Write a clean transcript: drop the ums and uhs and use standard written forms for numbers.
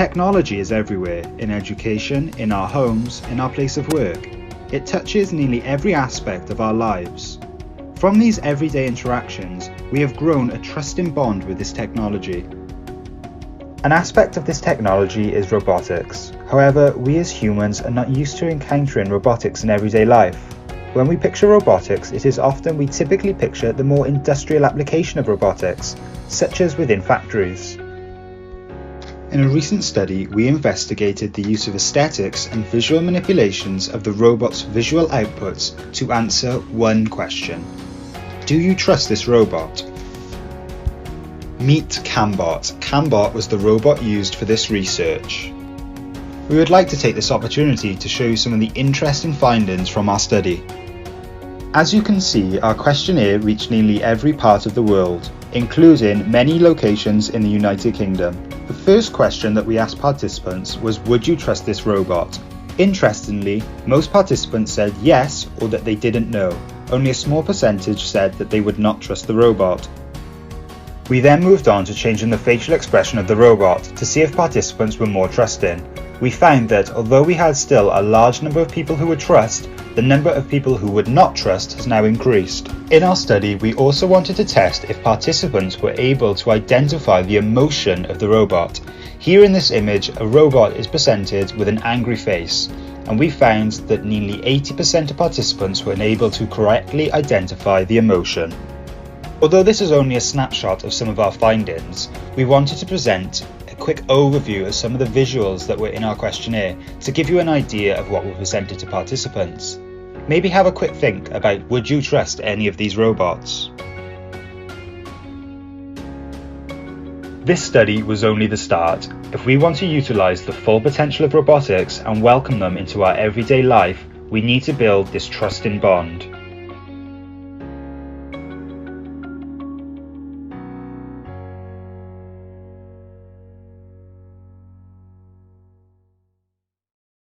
Technology is everywhere, in education, in our homes, in our place of work. It touches nearly every aspect of our lives. From these everyday interactions, we have grown a trusting bond with this technology. An aspect of this technology is robotics. However, we as humans are not used to encountering robotics in everyday life. When we picture robotics, it is often we typically picture the more industrial application of robotics, such as within factories. In a recent study, we investigated the use of aesthetics and visual manipulations of the robot's visual outputs to answer one question. Do you trust this robot? Meet Cambot. Cambot was the robot used for this research. We would like to take this opportunity to show you some of the interesting findings from our study. As you can see, our questionnaire reached nearly every part of the world, including many locations in the United Kingdom. The first question that we asked participants was, would you trust this robot? Interestingly, most participants said yes or that they didn't know. Only a small percentage said that they would not trust the robot. We then moved on to changing the facial expression of the robot to see if participants were more trusting. We found that although we had still a large number of people who would trust, the number of people who would not trust has now increased. In our study, we also wanted to test if participants were able to identify the emotion of the robot. Here in this image, a robot is presented with an angry face, and we found that nearly 80% of participants were unable to correctly identify the emotion. Although this is only a snapshot of some of our findings, we wanted to present a quick overview of some of the visuals that were in our questionnaire to give you an idea of what were presented to participants. Maybe have a quick think about, would you trust any of these robots? This study was only the start. If we want to utilise the full potential of robotics and welcome them into our everyday life, we need to build this trusting bond.